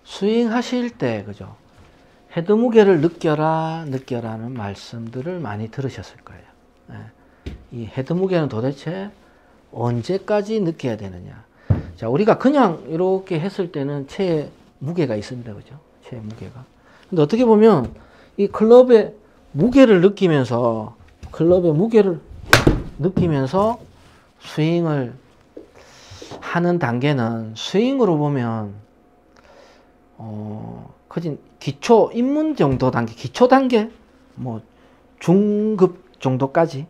스윙 하실 때, 그죠? 헤드 무게를 느껴라는 말씀들을 많이 들으셨을 거예요. 이 헤드 무게는 도대체 언제까지 느껴야 되느냐. 자, 우리가 그냥 이렇게 했을 때는 채 무게가 있습니다. 그죠? 채 무게가. 근데 어떻게 보면 이 클럽의 무게를 느끼면서 스윙을 하는 단계는 스윙으로 보면 거진 기초 입문 정도 단계, 기초 단계, 뭐 중급 정도까지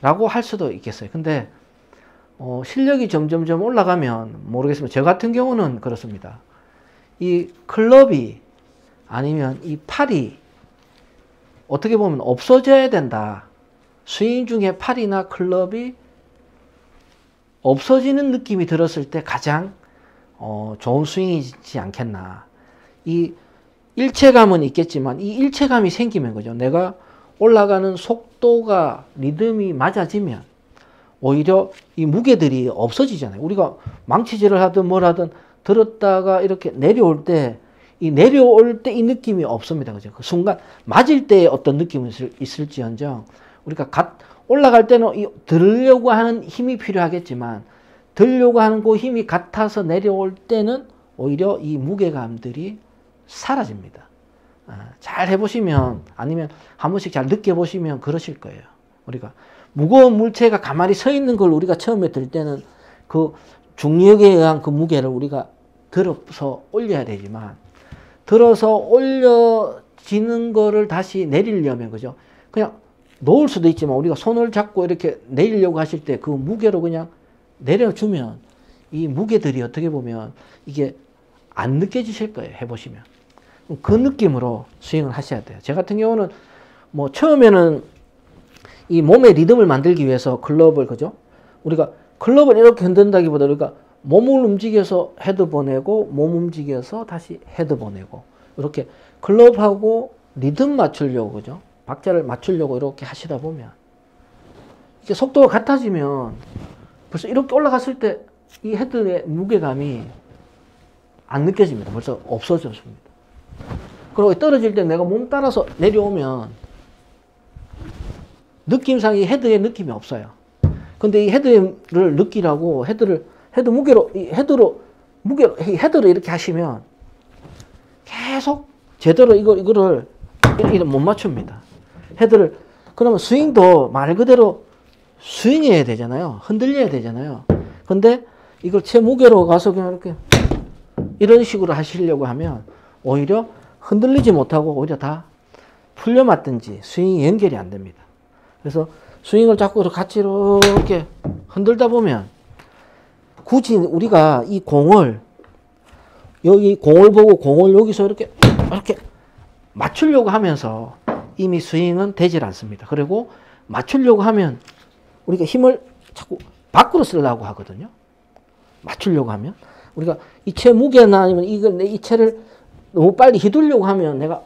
라고 할 수도 있겠어요. 근데 실력이 점점점 올라가면 모르겠습니다. 저 같은 경우는 그렇습니다. 이 클럽이 아니면 이 팔이 어떻게 보면 없어져야 된다. 스윙 중에 팔이나 클럽이 없어지는 느낌이 들었을 때 가장 좋은 스윙이지 않겠나. 이 일체감은 있겠지만 이 일체감이 생기면 거죠. 내가 올라가는 속도가 리듬이 맞아지면 오히려 이 무게들이 없어지잖아요. 우리가 망치질을 하든 뭘 하든 들었다가 이렇게 내려올 때 이 느낌이 없습니다. 그죠? 그 순간 맞을 때의 어떤 느낌이 있을지언정 우리가 올라갈 때는 들으려고 하는 힘이 필요하겠지만 들려고 하는 그 힘이 같아서 내려올 때는 오히려 이 무게감들이 사라집니다. 잘 해보시면 아니면 한 번씩 잘 느껴보시면 그러실 거예요. 우리가 무거운 물체가 가만히 서 있는 걸 우리가 처음에 들 때는 그 중력에 의한 그 무게를 우리가 들어서 올려야 되지만 들어서 올려지는 거를 다시 내리려면 그죠? 그냥 놓을 수도 있지만 우리가 손을 잡고 이렇게 내리려고 하실 때 그 무게로 그냥 내려주면 이 무게들이 어떻게 보면 이게 안 느껴지실 거예요. 해보시면. 그 느낌으로 스윙을 하셔야 돼요. 제 같은 경우는 뭐 처음에는 이 몸의 리듬을 만들기 위해서 클럽을 그죠? 우리가 클럽을 이렇게 흔든다기보다 우리가 몸을 움직여서 헤드 보내고 몸 움직여서 다시 헤드 보내고 이렇게 클럽하고 리듬 맞추려고 그죠? 박자를 맞추려고 이렇게 하시다 보면 이게 속도가 같아지면 벌써 이렇게 올라갔을 때 이 헤드의 무게감이 안 느껴집니다. 벌써 없어졌습니다. 그리고 떨어질 때 내가 몸 따라서 내려오면 느낌상 이 헤드의 느낌이 없어요. 근데 이 헤드를 느끼라고 헤드 무게로 헤드로 이렇게 하시면 계속 제대로 이거를 못 맞춥니다. 헤드를 그러면 스윙도 말 그대로 스윙해야 되잖아요. 흔들려야 되잖아요. 근데 이걸 채 무게로 가서 그냥 이렇게 이런 식으로 하시려고 하면 오히려 흔들리지 못하고 오히려 다 풀려 맞든지 스윙이 연결이 안 됩니다. 그래서 스윙을 자꾸 같이 이렇게 흔들다 보면 굳이 우리가 이 공을 보고 공을 여기서 이렇게 맞추려고 하면서 이미 스윙은 되질 않습니다. 그리고 맞추려고 하면 우리가 힘을 자꾸 밖으로 쓰려고 하거든요. 맞추려고 하면 우리가 이 채 무게나 아니면 이 채를 너무 빨리 휘두르려고 하면 내가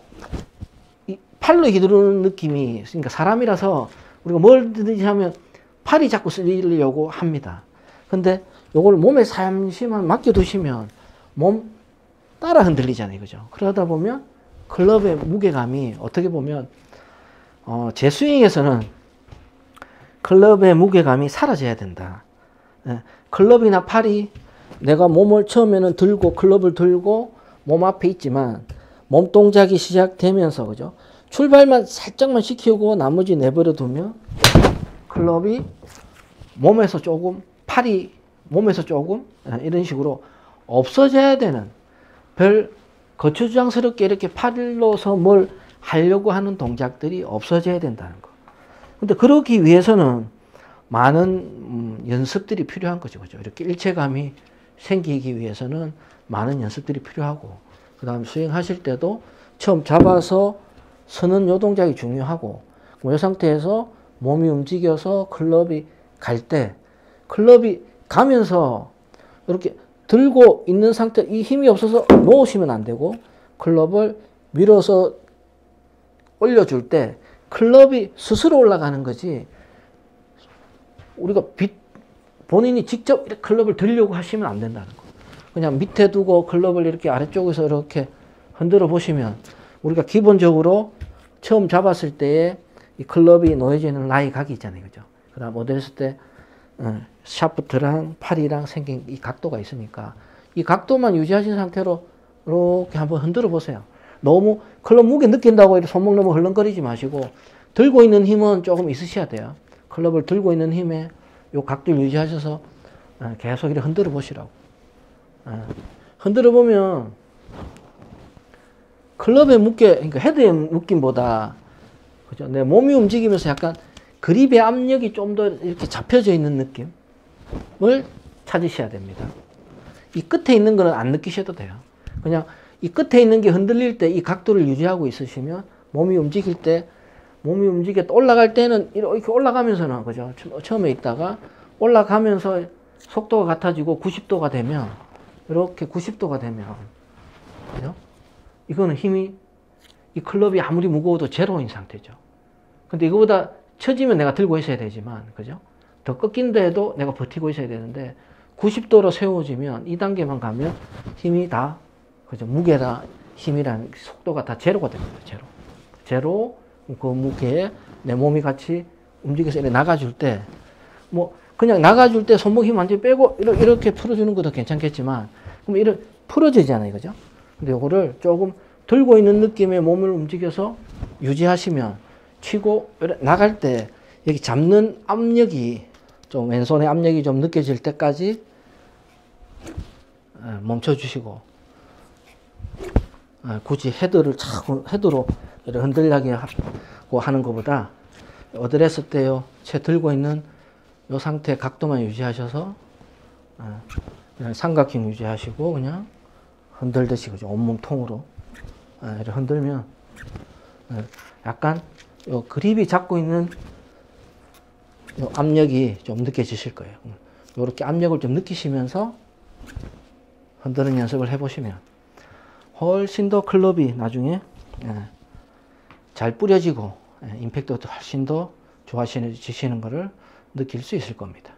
이 팔로 휘두르는 느낌이 그러니까 사람이라서 우리가 뭐든지 하면 팔이 자꾸 쓰려고 합니다. 근데 요걸 몸에 잠시만 맡겨두시면 몸 따라 흔들리잖아요. 그죠? 그러다 보면 클럽의 무게감이 어떻게 보면 제 스윙에서는 클럽의 무게감이 사라져야 된다. 클럽이나 팔이 내가 몸을 처음에는 들고 클럽을 들고 몸 앞에 있지만 몸 동작이 시작되면서 그죠? 출발만 살짝만 시키고 나머지 내버려 두면 클럽이 몸에서 조금 팔이 몸에서 조금 이런 식으로 없어져야 되는 별 거추장스럽게 이렇게 팔로서 뭘 하려고 하는 동작들이 없어져야 된다는 거. 근데 그러기 위해서는 많은 연습들이 필요한 거죠. 그죠? 이렇게 일체감이 생기기 위해서는 많은 연습들이 필요하고, 그 다음 스윙하실 때도 처음 잡아서 서는 요 동작이 중요하고, 이 상태에서 몸이 움직여서 클럽이 갈 때, 클럽이 가면서 이렇게 들고 있는 상태, 이 힘이 없어서 놓으시면 안 되고, 클럽을 밀어서 올려줄 때, 클럽이 스스로 올라가는 거지, 우리가 본인이 직접 클럽을 들려고 하시면 안 된다는 거. 그냥 밑에 두고 클럽을 이렇게 아래쪽에서 이렇게 흔들어 보시면 우리가 기본적으로 처음 잡았을 때에 이 클럽이 놓여지는 라이 각이 있잖아요. 그죠? 그 다음 어드레스 때 샤프트랑 팔이랑 생긴 이 각도가 있으니까 이 각도만 유지하신 상태로 이렇게 한번 흔들어 보세요. 너무 클럽 무게 느낀다고 이렇게 손목 너무 흘렁거리지 마시고 들고 있는 힘은 조금 있으셔야 돼요. 클럽을 들고 있는 힘에 요 각도를 유지하셔서 계속 이렇게 흔들어 보시라고. 흔들어 보면 클럽의 무게, 그러니까 헤드의 느낌보다 그죠? 내 몸이 움직이면서 약간 그립의 압력이 좀 더 이렇게 잡혀져 있는 느낌을 찾으셔야 됩니다. 이 끝에 있는 거는 안 느끼셔도 돼요. 그냥 이 끝에 있는 게 흔들릴 때 이 각도를 유지하고 있으시면 몸이 움직일 때 몸이 움직여 올라갈 때는 이렇게 올라가면서는 그죠? 처음에 있다가 올라가면서 속도가 같아지고 90도가 되면 이렇게 90도가 되면 그죠? 이거는 힘이 이 클럽이 아무리 무거워도 제로인 상태죠. 근데 이거보다 처지면 내가 들고 있어야 되지만 그죠? 더 꺾인다 해도 내가 버티고 있어야 되는데 90도로 세워지면 이 단계만 가면 힘이 다 그죠? 무게랑 힘이란 속도가 다 제로가 됩니다. 제로 그 무게에 내 몸이 같이 움직여서 이렇게 나가줄 때 뭐 그냥 나가줄 때 손목 힘 완전히 빼고 이렇게 풀어주는 것도 괜찮겠지만 그럼 이렇게 풀어지잖아요. 그죠? 근데 이거를 조금 들고 있는 느낌의 몸을 움직여서 유지하시면 치고 나갈 때 여기 잡는 압력이 좀 왼손의 압력이 좀 느껴질 때까지 멈춰 주시고 굳이 헤드로 흔들려게 하고 하는 것보다 어드레스 때요 채 들고 있는 이 상태 각도만 유지하셔서 그냥 삼각형 유지하시고 그냥 흔들듯이 그죠? 온몸 통으로 이렇게 흔들면 약간 요 그립이 잡고 있는 요 압력이 좀 느껴지실 거예요. 이렇게 압력을 좀 느끼시면서 흔드는 연습을 해보시면 훨씬 더 클럽이 나중에 잘 뿌려지고 임팩트도 훨씬 더 좋아지시는 것을 느낄 수 있을 겁니다.